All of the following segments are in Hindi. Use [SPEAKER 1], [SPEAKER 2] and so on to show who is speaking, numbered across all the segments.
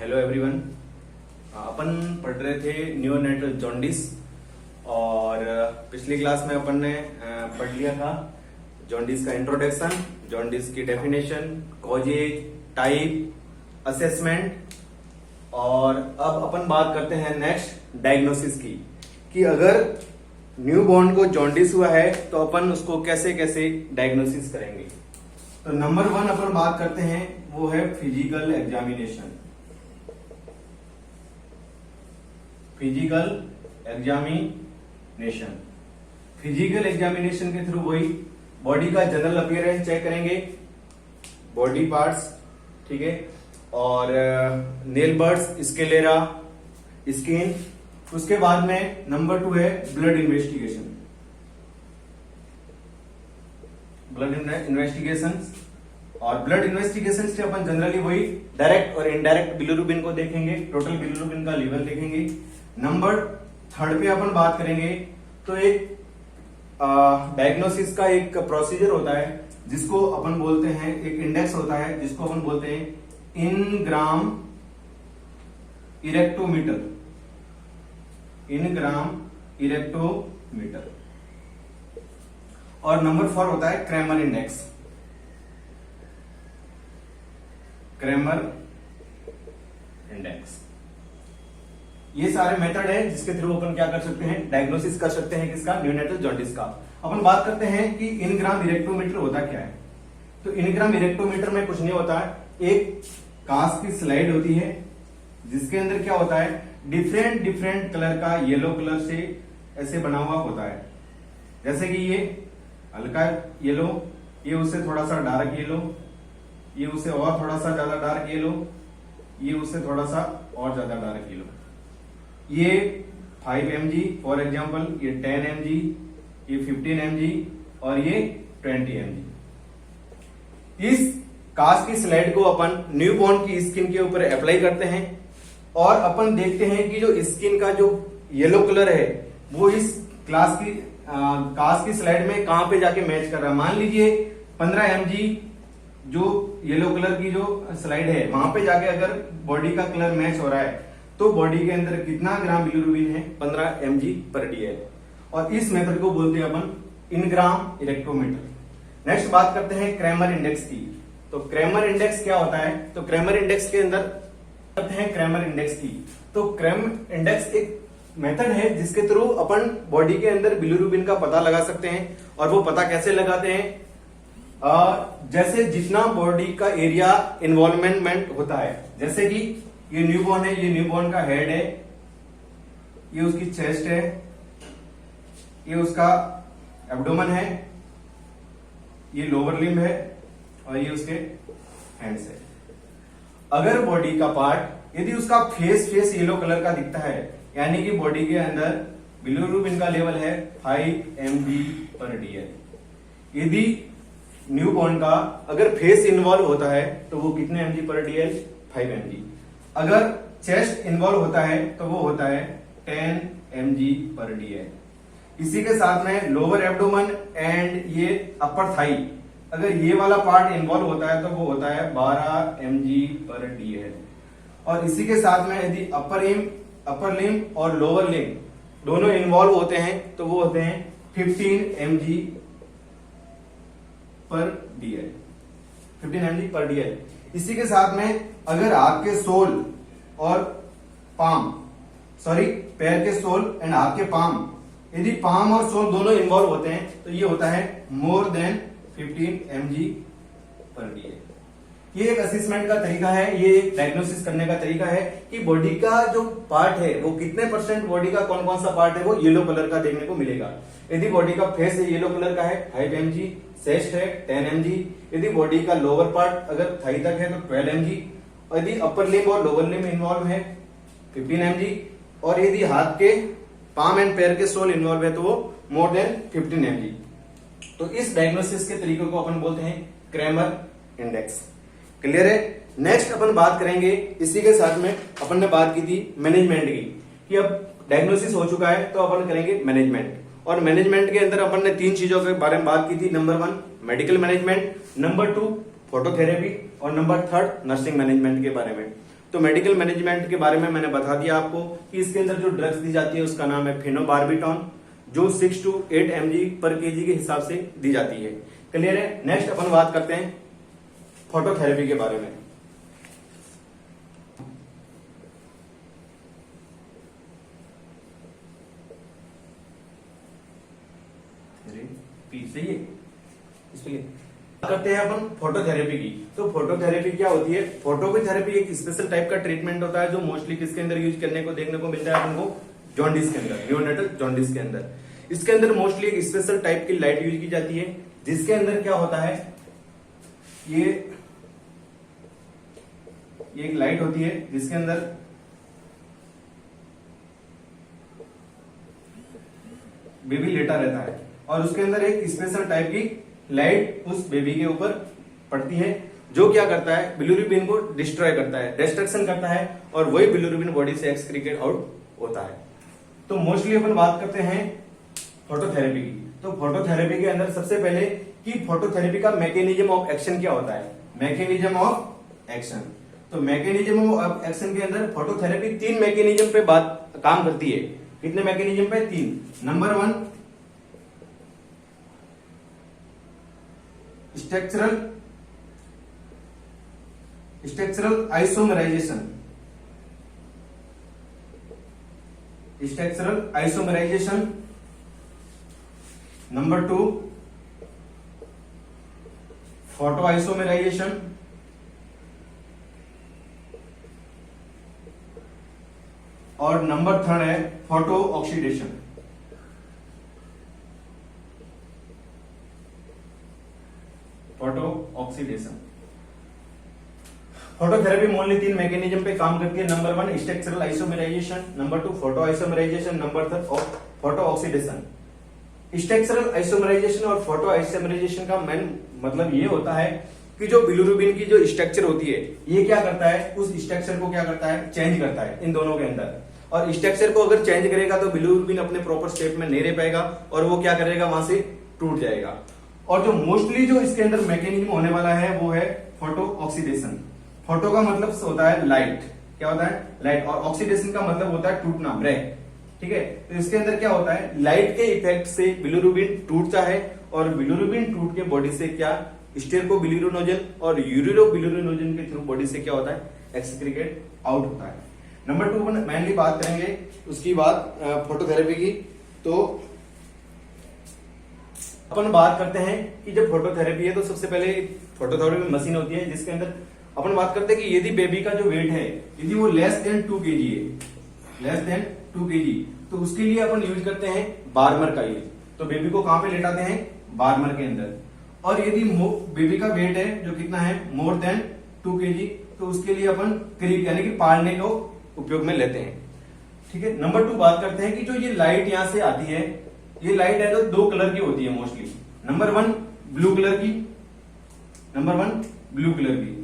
[SPEAKER 1] Hello everyone. अपन पढ़ रहे थे नियोनेटल जॉन्डिस और पिछली क्लास में अपन ने पढ़ लिया था जॉन्डिस का इंट्रोडक्शन, जॉन्डिस की डेफिनेशन, कॉजेज, टाइप, असेसमेंट। और अब अपन बात करते हैं नेक्स्ट डायग्नोसिस की कि अगर न्यूबॉर्न को जॉन्डिस हुआ है तो अपन उसको कैसे कैसे डायग्नोसिस करेंगे। तो नंबर 1 अपन बात करते हैं वो है physical examination. Physical examination, physical examination के थ्रू वही बॉडी का जनरल अपीयरेंस चेक करेंगे, बॉडी पार्ट्स, ठीक है, और नेल बर्ड्स, स्केलेरा, स्किन। उसके बाद में नंबर 2 है ब्लड इन्वेस्टिगेशन। ब्लड इन्वेस्टिगेशन और ब्लड इन्वेस्टिगेशन से अपन जनरली वही डायरेक्ट और इनडायरेक्ट बिलिरुबिन को देखेंगे, टोटल बिलिरुबिन का लेवल देखेंगे। नंबर 3 पे अपन बात करेंगे तो एक डायग्नोसिस का एक प्रोसीजर होता है जिसको अपन बोलते हैं, एक इंडेक्स होता है जिसको अपन बोलते हैं इनग्राम इरेक्टोमीटर। इनग्राम इरेक्टोमीटर। और नंबर 4 होता है क्रैमर इंडेक्स। Cramer index. ये सारे मेथड है जिसके थ्रू अपन क्या कर सकते हैं, डायग्नोसिस कर सकते हैं किसका, नियोनेटल जॉन्डिस का। अपन बात करते हैं कि इनग्राम इरेक्टोमीटर होता क्या है। तो इनग्राम इरेक्टोमीटर में कुछ नहीं होता है, एक कांच की स्लाइड होती है जिसके अंदर क्या होता है, डिफरेंट डिफरेंट कलर का येलो कलर से ऐसे बना हुआ होता है। जैसे कि ये हल्का येलो, ये उससे थोड़ा सा डार्क येलो, ये उससे और थोड़ा सा ज्यादा डार्क येलो, ये उससे थोड़ा सा और ज्यादा डार्क येलो। ये 5 mg फॉर एग्जाम्पल, ये 10 mg, ये 15 mg और ये 20 mg। इस कांच की स्लाइड को अपन न्यूबॉर्न की स्किन के ऊपर अप्लाई करते हैं और अपन देखते हैं कि जो स्किन का जो येलो कलर है वो इस कांच की स्लाइड में कहां पे जाके मैच कर रहा है। मान लीजिए 15 mg जो येलो कलर की जो स्लाइड है वहां पे जाके अगर बॉडी का कलर मैच हो रहा है तो बॉडी के अंदर कितना ग्राम बिलिरुबिन है, 15 mg पर dl। और इस मेथड को बोलते हैं अपन इनग्राम इरेक्टोमीटर। नेक्स्ट बात करते हैं क्रैमर इंडेक्स की। तो क्रैमर इंडेक्स क्या होता है, तो क्रैमर इंडेक्स के अंदर करते हैं क्रैमर इंडेक्स की। तो क्रैमर इंडेक्स एक मेथड है जिसके थ्रू अपन बॉडी के अंदर बिलिरुबिन का पता लगा सकते हैं। और वो पता कैसे लगाते हैं, जैसे जितना बॉडी का एरिया इन्वॉल्वमेंट होता है। जैसे कि ये न्यूबॉर्न है, ये न्यूबॉर्न का हेड है, ये उसकी चेस्ट है, ये उसका एब्डोमेन है, ये लोअर लिम्ब है और ये उसके हैंड्स है। अगर बॉडी का पार्ट यदि उसका फेस येलो कलर का दिखता है, यानी कि बॉडी के अंदर बिलिरुबिन का लेवल है 5 mg पर dl। यदि न्यूबॉर्न का अगर फेस इन्वॉल्व होता है तो वो कितने mg पर dl, 5 mg। अगर चेस्ट इन्वॉल्व होता है तो वो होता है 10 mg पर dl। इसी के साथ में लोअर एब्डोमेन एंड ये अपर थाई, अगर ये वाला पार्ट इन्वॉल्व होता है तो वो होता है 12 mg पर dl। और इसी के साथ में यदि अपर लिम्ब और लोअर लिम्ब दोनों इन्वॉल्व होते हैं तो वो होते हैं 15 mg पर dl, 15 mg पर dl। इसी के साथ में अगर आपके सोल और पैर के सोल एंड हाथ के पाम, यदि पाम और सोल दोनों इन्वॉल्व होते हैं तो ये होता है मोर देन 15 mg पर dl। ये एक असेसमेंट का तरीका है, ये एक डायग्नोसिस करने का तरीका है कि बॉडी का जो पार्ट है वो कितने % बॉडी का कौन कौन सा पार्ट है वो येलो कलर का देखने को मिलेगा। यदि बॉडी का फेस येलो कलर का है 5 mg, चेस्ट है 10 mg, यदि बॉडी का लोअर पार्ट अगर थाई तक है तो 12 mg, और यदि अपर लिम्ब और लोअर लिम्ब इन्वॉल्व है 15 mg, और यदि हाथ के पाम एंड पैर के सोल इन्वॉल्व है तो वो मोर देन 15 mg। तो इस डायग्नोसिस के तरीके को अपन बोलते हैं क्रैमर इंडेक्स। क्लियर है। नेक्स्ट अपन बात करेंगे, इसी के साथ में अपन ने बात की थी मैनेजमेंट की, कि अब डायग्नोसिस हो चुका है तो अपन करेंगे मैनेजमेंट। और मैनेजमेंट के अंदर अपन ने 3 चीजों के बारे में बात की थी। Number 1 medical management, number 2 phototherapy और नंबर 3 नर्सिंग मैनेजमेंट के बारे में। तो मेडिकल मैनेजमेंट के बारे में मैंने बता दिया आपको कि इसके अंदर जो ड्रग्स दी जाती है उसका नाम है फेनोबार्बिटॉन, जो 6 to 8 mg पर केजी के हिसाब से दी जाती है। क्लियर है। नेक्स्ट अपन बात करते हैं फोटोथेरेपी के बारे में। सही है, इसलिए करते हैं अपन फोटोथेरेपी की। तो फोटोथेरेपी क्या होती है? फोटोथेरेपी एक स्पेशल टाइप का ट्रीटमेंट होता है जो मोस्टली किसके अंदर यूज करने को देखने को मिलता है अपन को? जॉन्डिस के अंदर, नियोनेटल जॉन्डिस के अंदर। इसके अंदर मोस्टली एक स्पेशल टाइप की लाइट यूज की जाती है, जिसके अंदर क्या होता है, ये एक लाइट होती है जिसके अंदर बेबी लेटा रहता है और उसके अंदर एक स्पेशल टाइप की लाइट उस बेबी के ऊपर पड़ती है, जो क्या करता है, बिलिरुबिन को डिस्ट्रॉय करता है, डिस्ट्रक्शन करता है, और वही बिलिरुबिन बॉडी से एक्सक्रीटेड आउट होता है। तो मोस्टली अपन बात करते हैं फोटोथेरेपी की। तो फोटोथेरेपी के अंदर सबसे पहले कि फोटोथेरेपी का मैकेनिज्म ऑफ एक्शन क्या होता है? Mechanism of action. तो मैकेनिज्म ऑफ एक्शन के अंदर फोटोथेरेपी 3 मैकेनिज्म पे काम करती है। कितने मैकेनिज्म पे? 3। Number 1, structural isomerisation. Number 2, photo isomerisation. और नंबर 3 है photo oxidation. Phototherapy mostly 3 mechanism पे काम करती है। Number 1 structural isomerisation, number 2 photo isomerisation, number 3 photo oxidation. Structural isomerisation और फोटो आइसोमराइजेशन का मेन मतलब ये होता है कि जो बिलिरुबिन की जो स्ट्रक्चर होती है, ये क्या करता है, उस स्ट्रक्चर को क्या करता है, चेंज करता है इन दोनों के अंदर। और स्ट्रक्चर को अगर चेंज करेगा तो बिलिरुबिन अपने प्रॉपर शेप में नहीं रह पाएगा और वो क्या करेगा, वहां से टूट जाएगा। और जो मोस्टली जो इसके अंदर मैकेनिज्म होने वाला है वो है फोटो ऑक्सीडेशन। फोटो का मतलब होता है लाइट, क्या होता है, लाइट, और ऑक्सीडेशन का मतलब होता है टूटना, ब्रेक। ठीक है। तो इसके अंदर क्या होता है, लाइट के इफेक्ट से बिलिरुबिन टूटता है और बिलिरुबिन टूट के बॉडी से क्या, स्टेरोबिलिरुबिनोजन और यूरिरोबिलिरुबिनोजन के थ्रू बॉडी से क्या होता है, एक्सक्रीटेड आउट होता है। नंबर 2 मेनली बात करेंगे उसकी बात फोटोथेरेपी की। तो अपन बात करते हैं कि जब फोटोथेरेपी है तो सबसे पहले फोटोथेरेपी मशीन होती है जिसके अंदर अपन बात करते हैं कि यदि बेबी का जो वेट है, यदि वो लेस देन 2 kg है, लेस देन 2 kg, तो उसके लिए अपन यूज करते हैं बार्मर का यूज। तो बेबी को कहां पे लेटाते हैं, बार्मर के अंदर। और यदि बेबी का वेट है जो कितना है, मोर देन 2 kg, तो उसके लिए अपन क्रीप यानी कि पालने को उपयोग में लेते हैं। ठीक है। नंबर 2 बात करते हैं कि जो ये लाइट यहां से आती है, ये लाइट है तो 2 कलर की होती है मोस्टली। नंबर 1 ब्लू कलर की, नंबर 1 ब्लू कलर की,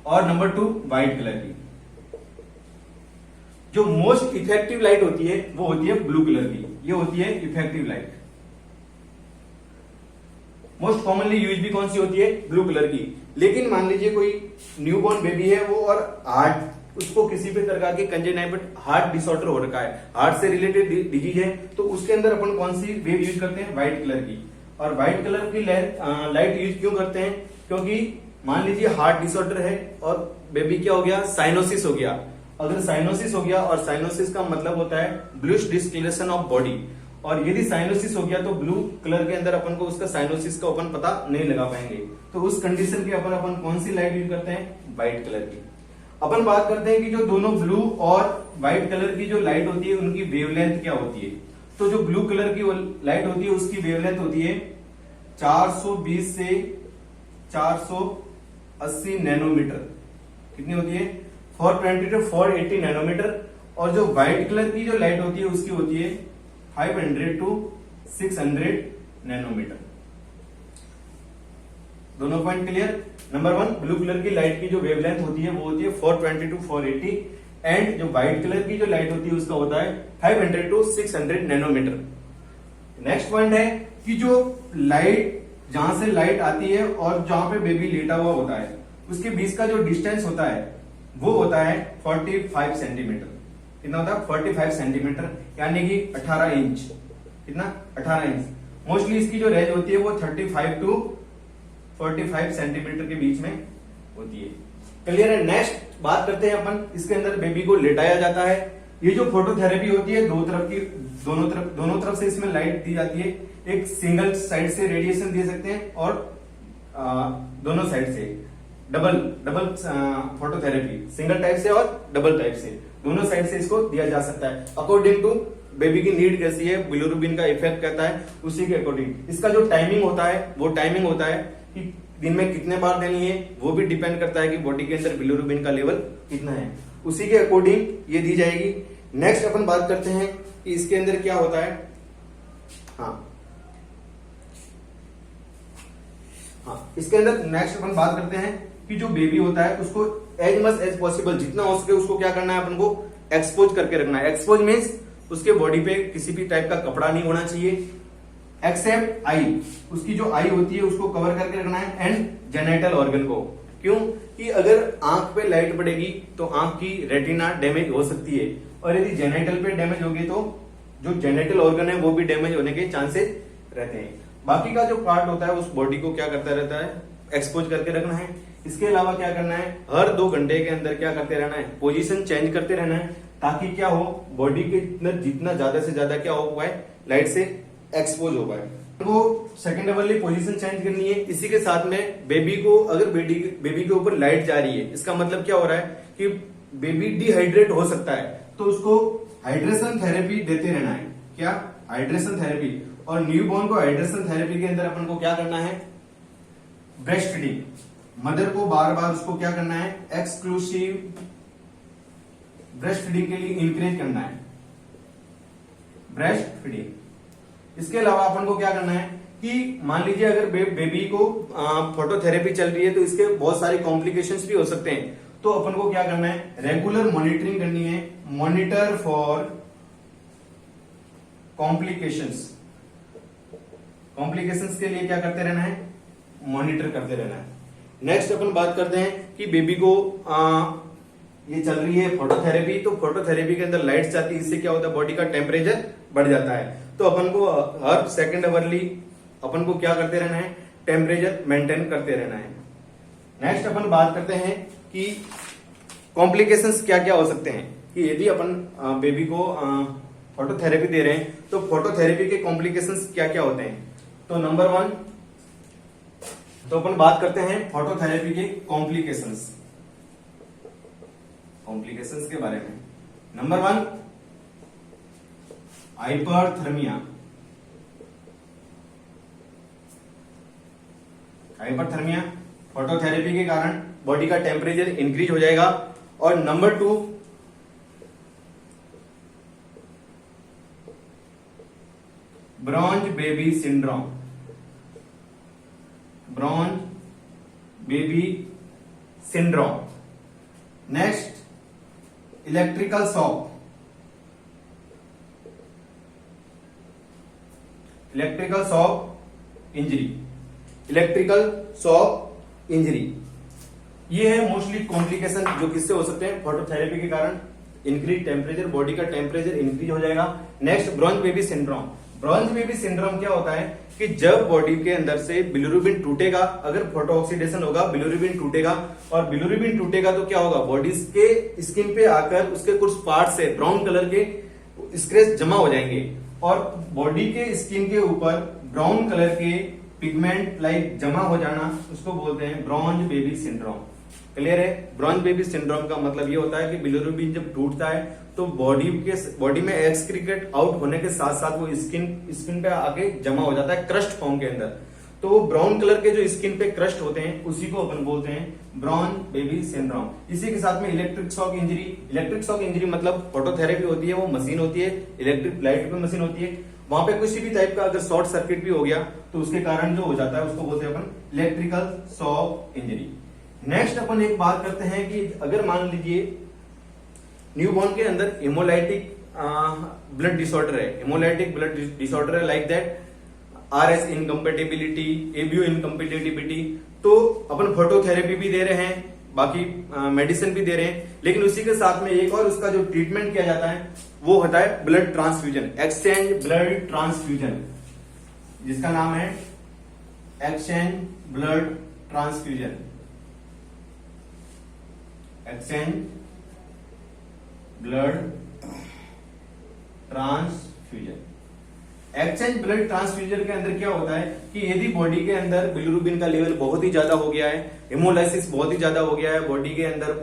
[SPEAKER 1] और नंबर 2 व्हाइट कलर की। जो मोस्ट इफेक्टिव लाइट होती है वो होती है ब्लू कलर की, ये होती है effective light. Most commonly use भी कौन सी होती है, ब्लू कलर की। लेकिन मान लीजिए कोई न्यूबॉर्न बेबी है वो, और हार्ट, उसको किसी भी प्रकार की कंजेनाइटल हार्ट डिसऑर्डर हो रखा है, हार्ट से रिलेटेड डिजीज है, तो उसके अंदर अपन कौन सी वेव यूज करते हैं, व्हाइट कलर की। और व्हाइट कलर की लाइट यूज क्यों करते हैं, क्योंकि मान लीजिए हार्ट डिसऑर्डर है और बेबी क्या हो गया, साइनोसिस हो गया। अगर साइनोसिस हो गया, और साइनोसिस का मतलब होता है ब्लूइश डिस्कलरेशन ऑफ बॉडी, और यदि साइनोसिस हो गया तो ब्लू कलर के अंदर अपन को उसका साइनोसिस का अपन पता नहीं लगा पाएंगे। तो उस कंडीशन की अपन कौन सी लाइट यूज करते हैं, व्हाइट कलर की। अपन बात करते हैं कि जो दोनों ब्लू और व्हाइट कलर की जो लाइट होती है उनकी वेवलेंथ क्या होती है। तो जो ब्लू कलर की लाइट होती है उसकी वेवलेंथ होती है 420 से 480 नैनोमीटर। कितनी होती है, 420 to 480 नैनोमीटर। और जो व्हाइट कलर की जो लाइट होती है उसकी होती है 500 to 600 नैनोमीटर। दोनों point clear. Number 1 blue colour की लाइट की जो वेवलेंथ होती है वो होती है 420 to 480, एंड जो व्हाइट कलर की जो लाइट होती है उसका होता है 500 to 600 नैनोमीटर। नेक्स्ट पॉइंट है कि जो लाइट, जहां से लाइट आती है और जहां पे बेबी लेटा हुआ होता है, उसके बीच का जो डिस्टेंस होता है वो होता है 45 सेंटीमीटर। कितना होता है? 45 सेंटीमीटर, यानी कि 18 इंच। कितना? 18 इंच। मोस्टली इसकी जो रेंज होती है वो 35 टू 45 सेंटीमीटर के बीच में होती है। क्लियर है? नेक्स्ट बात करते हैं अपन, इसके अंदर बेबी को लेटाया जाता है। ये जो फोटोथेरेपी होती है दोनों तरफ से इसमें लाइट दी जाती है। एक सिंगल साइड से रेडिएशन दे सकते हैं और दोनों साइड से डबल फोटोथेरेपी, सिंगल टाइप से और डबल टाइप से, दोनों साइड से इसको दिया जा सकता है। अकॉर्डिंग टू बेबी की नीड कैसी है, बिलिरुबिन का इफेक्ट कहता है, उसी के अकॉर्डिंग इसका जो टाइमिंग होता है कि दिन में कितने बार देनी है, वो भी डिपेंड करता है कि बॉडी के अंदर बिलिरुबिन का लेवल कितना है, उसी के अकॉर्डिंग ये दी जाएगी। नेक्स्ट अपन बात करते हैं कि इसके अंदर क्या होता है। इसके अंदर नेक्स्ट अपन बात करते हैं कि जो बेबी होता है उसको एज मच एज पॉसिबल, जितना हो सके उसको क्या करना है, अपन को एक्सपोज करके रखना है। एक्सपोज मीन्स उसके बॉडी पे किसी भी टाइप का कपड़ा नहीं होना चाहिए, एक्सेप्ट आई, उसकी जो आई होती है उसको कवर करके रखना है, एंड जेनिटल ऑर्गन को। क्यों? कि अगर आंख पे लाइट पड़ेगी तो आंख की रेटिना डैमेज हो सकती है, और यदि जेनिटल पे डैमेज होगी तो जो जेनिटल ऑर्गन है वो भी डैमेज होने के चांसेस रहते हैं। बाकी का जो पार्ट होता है उस बॉडी को क्या करता रहता है, एक्सपोज करके रखना है। इसके अलावा क्या करना है, हर 2 घंटे के अंदर क्या करते रहना है, पोजीशन चेंज करते रहना है, ताकि क्या हो, बॉडी के जितना ज्यादा से ज्यादा क्या हो पाए, लाइट से एक्सपोज हो पाए। वो सेकेंडली पोजीशन चेंज करनी है। इसी के साथ में बेबी को, अगर बेबी के ऊपर लाइट जा रही है, इसका मतलब क्या हो रहा है कि बेबी डिहाइड्रेट हो सकता है, तो उसको हाइड्रेशन थेरेपी देते रहना है। क्या? Hydration enthalpy. और न्यूबॉर्न को हाइड्रेशन थेरेपी के अंदर अपन को क्या करना है, ब्रेस्ट फीडिंग, मदर को बार बार उसको क्या करना है, एक्सक्लूसिव ब्रेस्ट फीडिंग के लिए इंकरेज करना है, ब्रेस्ट फीडिंग। इसके अलावा अपन को क्या करना है कि मान लीजिए अगर बेबी को फोटोथेरेपी चल रही है तो इसके बहुत सारे कॉम्प्लिकेशंस भी हो सकते हैं, तो अपन को क्या करना है, रेगुलर मॉनिटरिंग करनी है, मॉनिटर फॉर कॉम्प्लिकेशंस के लिए क्या करते रहना है, मॉनिटर करते रहना है। नेक्स्ट अपन बात करते हैं कि बेबी को ये चल रही है फोटोथेरेपी, तो फोटोथेरेपी के अंदर लाइट्स जाती है, इससे क्या होता है, बॉडी का टेम्परेचर बढ़ जाता है। तो अपन को हर सेकेंड अवरली अपन को क्या करते रहना है, टेम्परेचर मेंटेन करते रहना है। नेक्स्ट अपन बात करते हैं कि कॉम्प्लिकेशंस क्या क्या हो सकते हैं, कि यदि अपन बेबी को फोटोथेरेपी दे रहे हैं तो फोटोथेरेपी के कॉम्प्लिकेशंस क्या क्या होते हैं। तो नंबर 1, तो अपन बात करते हैं फोटोथेरेपी के कॉम्प्लिकेशंस के बारे में। Number 1, hyperthermia. फोटोथेरेपी के कारण बॉडी का टेम्परेचर इंक्रीज हो जाएगा। और number 2, bronze baby syndrome. Next, electrical shock injury. ये है मोस्टली कॉम्प्लिकेशन जो किससे हो सकते हैं, फोटोथेरेपी के कारण इंक्रीज टेम्परेचर, बॉडी का टेम्परेचर इंक्रीज हो जाएगा। नेक्स्ट, ब्रॉन्ज बेबी सिंड्रोम क्या होता है कि जब बॉडी के अंदर से बिलिरुबिन टूटेगा, अगर फोटो ऑक्सीडेशन होगा, बिलिरुबिन टूटेगा, और बिलिरुबिन टूटेगा तो क्या होगा, बॉडी के स्किन पे आकर उसके कुछ पार्ट से ब्राउन कलर के स्क्रैच जमा हो जाएंगे, और बॉडी के स्किन के ऊपर ब्राउन कलर के पिगमेंट लाइक जमा हो जाना, उसको बोलते हैं ब्रॉन्ज बेबी सिंड्रोम। क्लियर है? ब्रॉन्ज बेबी सिंड्रोम का मतलब ये होता है कि बिलिरुबिन जब टूटता है तो बॉडी में एक्सक्रीट आउट होने के साथ साथ वो स्किन पे आके जमा हो जाता है क्रस्ट फॉर्म के अंदर। तो वो ब्राउन कलर के जो स्किन पे क्रस्ट होते हैं उसी को अपन बोलते हैं ब्रॉन्ज बेबी सिंड्रोम। इसी के साथ में इलेक्ट्रिक शॉक इंजरी मतलब फोटोथेरेपी होती है, वो मशीन होती है, इलेक्ट्रिक लाइट पे मशीन होती है, वहां पे किसी भी टाइप का अगर शॉर्ट सर्किट भी हो गया तो उसके कारण जो हो जाता है उसको बोलते हैं अपन इलेक्ट्रिकल शॉक इंजरी। नेक्स्ट अपन एक बात करते हैं कि अगर मान लीजिए न्यूबॉर्न के अंदर हेमोलाइटिक ब्लड डिसऑर्डर है, like that RS incompatibility, ABO incompatibility. तो अपन फोटोथेरेपी भी दे रहे हैं, बाकी मेडिसिन भी दे रहे हैं, लेकिन उसी के साथ में एक और उसका जो ट्रीटमेंट किया जाता है वो होता है blood transfusion, exchange blood transfusion, जिसका नाम है exchange blood transfusion, exchange blood transfusion. Exchange blood transfusion के अंदर क्या होता है कि यदि बॉडी के अंदर बिलिरुबिन का लेवल बहुत ही ज्यादा हो गया है, हेमोलाइसिस बहुत ही ज्यादा हो गया है, बॉडी के अंदर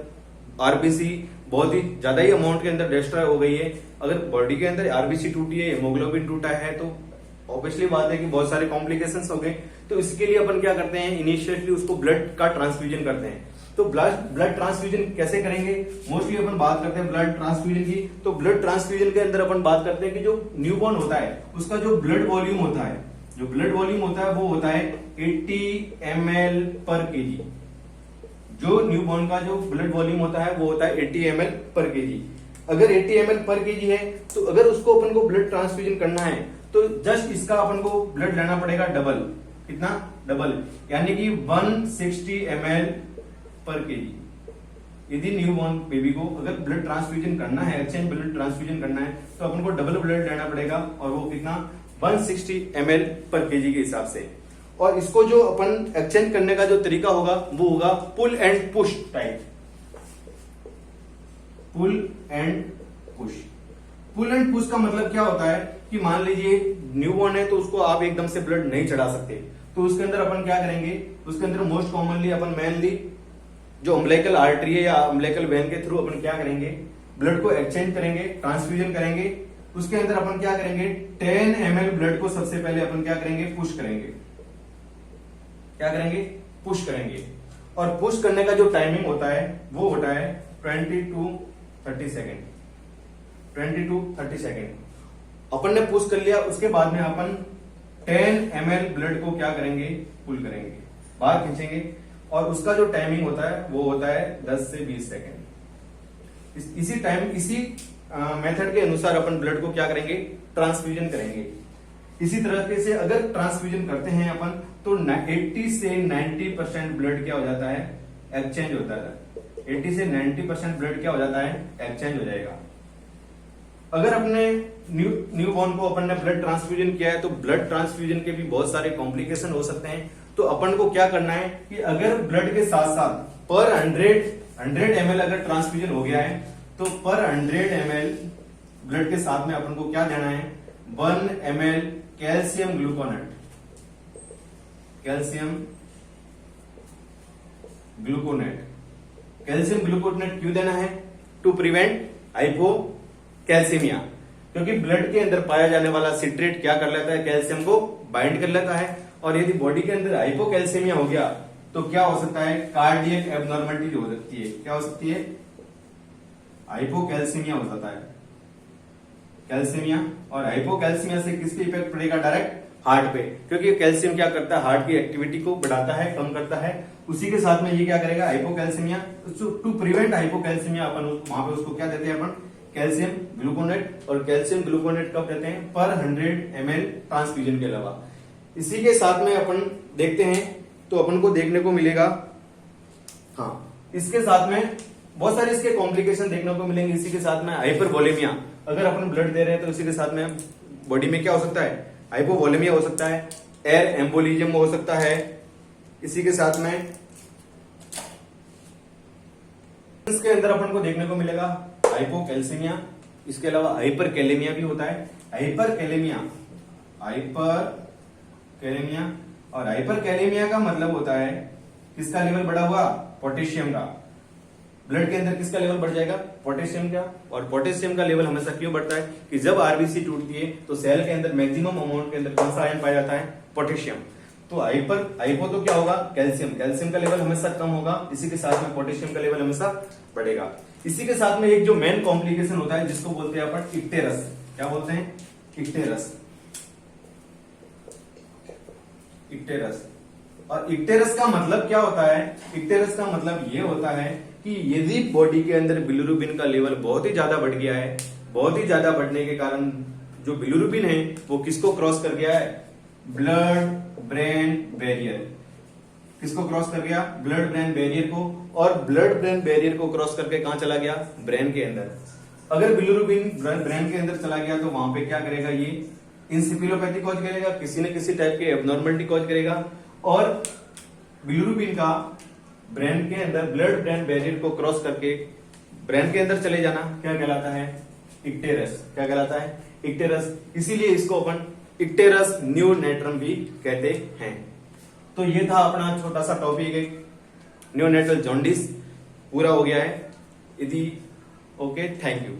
[SPEAKER 1] आरबीसी बहुत ही ज्यादा ही अमाउंट के अंदर डिस्ट्रॉय हो गई है, अगर बॉडी के अंदर आरबीसी टूटी है, हेमोग्लोबिन टूटा है, तो ऑब्वियसली बात है कि बहुत सारे कॉम्प्लिकेशंस हो गए। तो इसके लिए अपन क्या करते हैं, इनिशियली उसको ब्लड का ट्रांसफ्यूजन करते हैं। तो ब्लड ट्रांसफ्यूजन कैसे करेंगे, मोस्टली अपन बात करते हैं ब्लड ट्रांसफ्यूजन की। तो ब्लड ट्रांसफ्यूजन के अंदर अपन बात करते हैं कि जो न्यूबॉर्न होता है उसका जो ब्लड वॉल्यूम होता है, जो ब्लड वॉल्यूम होता है वो होता है 80 ml पर केजी। जो न्यूबॉर्न का जो ब्लड वॉल्यूम होता है वो होता है 80 ml पर केजी। अगर 80 ml पर केजी है तो अगर उसको अपन को ब्लड ट्रांसफ्यूजन करना है तो जस्ट इसका अपन को ब्लड लेना पड़ेगा डबल। कितना? डबल, यानी कि 160 ml पर केजी। यदि न्यूबॉर्न बेबी को अगर ब्लड ट्रांसफ्यूजन करना है, एक्सचेंज ब्लड ट्रांसफ्यूजन करना है, तो अपन को डबल ब्लड लेना पड़ेगा, और वो कितना? 160 ml पर केजी के हिसाब से। और इसको जो अपन एक्सचेंज करने का जो तरीका होगा वो होगा pull and push type, pull and push. Pull and push का मतलब क्या होता है कि मान लीजिए न्यूबॉर्न है तो उसको आप एकदम से ब्लड नहीं चढ़ा सकते, तो उसके अंदर अपन क्या करेंगे, उसके अंदर मोस्ट कॉमनली अपन मेनली जो अम्बिलिकल आर्टरी है या अम्बिलिकल वेन के थ्रू अपन क्या करेंगे, ब्लड को एक्सचेंज करेंगे, ट्रांसफ्यूजन करेंगे। उसके अंदर अपन क्या करेंगे, 10 ml ब्लड को सबसे पहले अपन क्या करेंगे, पुश करेंगे। क्या करेंगे? पुश करेंगे। और पुश करने का जो टाइमिंग होता है वो होता है 20 to 30 सेकेंड, 20 to 30 सेकेंड। अपन ने पुश कर लिया, उसके बाद में अपन 10 ml ब्लड को क्या करेंगे, पुल करेंगे, बाहर खींचेंगे, और उसका जो टाइमिंग होता है वो होता है 10 से 20 सेकेंड। इसी टाइम, इसी मेथड के अनुसार अपन ब्लड को क्या करेंगे, ट्रांसफ्यूजन करेंगे। इसी तरह से अगर ट्रांसफ्यूजन करते हैं अपन तो 80 से 90% ब्लड क्या हो जाता है, एक्सचेंज होता है। 80 से 90% ब्लड क्या हो जाता है, एक्सचेंज हो जाएगा। अगर अपने न्यूबॉर्न को अपन ने ब्लड ट्रांसफ्यूजन किया है तो ब्लड ट्रांसफ्यूजन के भी बहुत सारे कॉम्प्लिकेशन हो सकते हैं। तो अपन को क्या करना है कि अगर ब्लड के साथ साथ पर 100 ml अगर ट्रांसफ्यूजन हो गया है तो पर 100 ml ब्लड के साथ में अपन को क्या देना है, 1 ml calcium gluconate. Calcium gluconate, calcium gluconate क्यों देना है? टू प्रिवेंट हाइपोकैल्सीमिया, क्योंकि ब्लड के अंदर पाया जाने वाला सिट्रेट क्या कर लेता है, कैल्शियम को बाइंड कर लेता है। और यदि बॉडी के अंदर हाइपोकैल्सीमिया हो गया तो क्या हो सकता है, कार्डियक एब्नॉर्मलिटी हो सकती है। क्या हो सकती है? हाइपोकैल्सीमिया हो जाता है, कैल्सीमिया। और हाइपोकैल्सीमिया से किस पे इफेक्ट पड़ेगा, डायरेक्ट हार्ट पे, क्योंकि कैल्शियम क्या करता है, हार्ट की एक्टिविटी को बढ़ाता है, कम करता है। उसी के साथ में ये क्या करेगा, हाइपोकैल्सीमिया। टू प्रिवेंट हाइपोकैल्सीमिया अपन वहां पे उसको क्या देते हैं अपन, कैल्शियम ग्लूकोनेट। और कैल्शियम ग्लूकोनेट कब देते हैं, पर 100 ml ट्रांसफ्यूजन के अलावा। इसी के साथ में अपन देखते हैं तो अपन को देखने को मिलेगा, हाँ, इसके साथ में बहुत सारे इसके कॉम्प्लिकेशन देखने को मिलेंगे। इसी के साथ में हाइपरवोलेमिया, अगर अपन ब्लड दे रहे हैं तो इसी के साथ में बॉडी में क्या हो सकता है, हाइपोवोलेमिया हो सकता है, एयर एम्बोलिज्म हो सकता है। इसी के साथ में इसके अंदर अपन को देखने को मिलेगा हाइपोकैल्सीमिया। इसके अलावा हाइपरकैलेमिया भी होता है, हाइपरकैलेमिया, हाइपरकैलेमिया। और हाइपरकैलेमिया का मतलब होता है किसका लेवल बढ़ा हुआ, पोटेशियम का। ब्लड के अंदर किसका लेवल बढ़ जाएगा, पोटेशियम का। और पोटेशियम का लेवल हमेशा क्यों बढ़ता है कि जब आरबीसी टूटती है तो सेल के अंदर मैक्सिमम अमाउंट के अंदर कौन सा आयन पाया जाता है, पोटेशियम। तो हाइपो तो क्या होगा, कैल्शियम, कैल्शियम का लेवल हमेशा कम होगा, इसी के साथ में पोटेशियम का लेवल हमेशा बढ़ेगा। इसी के साथ में एक जो मेन कॉम्प्लिकेशन होता है जिसको बोलते हैं अपन इक्टेरस। क्या बोलते हैं, इक्टेरस, इक्टेरस। और इक्टेरस का मतलब क्या होता है, इक्टेरस का मतलब ये होता है कि यदि बॉडी के अंदर बिलिरुबिन का लेवल बहुत ही ज्यादा बढ़ गया है, बहुत ही ज्यादा बढ़ने के कारण जो बिलिरुबिन है वो किसको क्रॉस कर गया है, ब्लड ब्रेन बैरियर। किसको क्रॉस कर गया? ब्लड ब्रेन बैरियर को। और ब्लड ब्रेन बैरियर को क्रॉस करके कहां चला गया? ब्रेन के अंदर। अगर बिलिरुबिन ब्रेन के अंदर चला गया तो वहां पे क्या करेगा? ये इंसिपिलोपैथी कॉज करेगा, किसी न किसी टाइप के एबनॉर्मलिटी कॉज करेगा। और बिलिरुबिन का ब्रेन के अंदर ब्लड ब्रेन बैरियर को क्रॉस करके ब्रेन के अंदर चले जाना क्या कहलाता है? इक्टेरस। क्या कहलाता है? इक्टेरस। इसीलिए इसको अपन इक्टेरस न्यूनेट्रम भी कहते हैं। तो ये था अपना छोटा सा टॉपिक, न्यूनेटल जॉन्डिस पूरा हो गया है। यदि ओके, थैंक यू।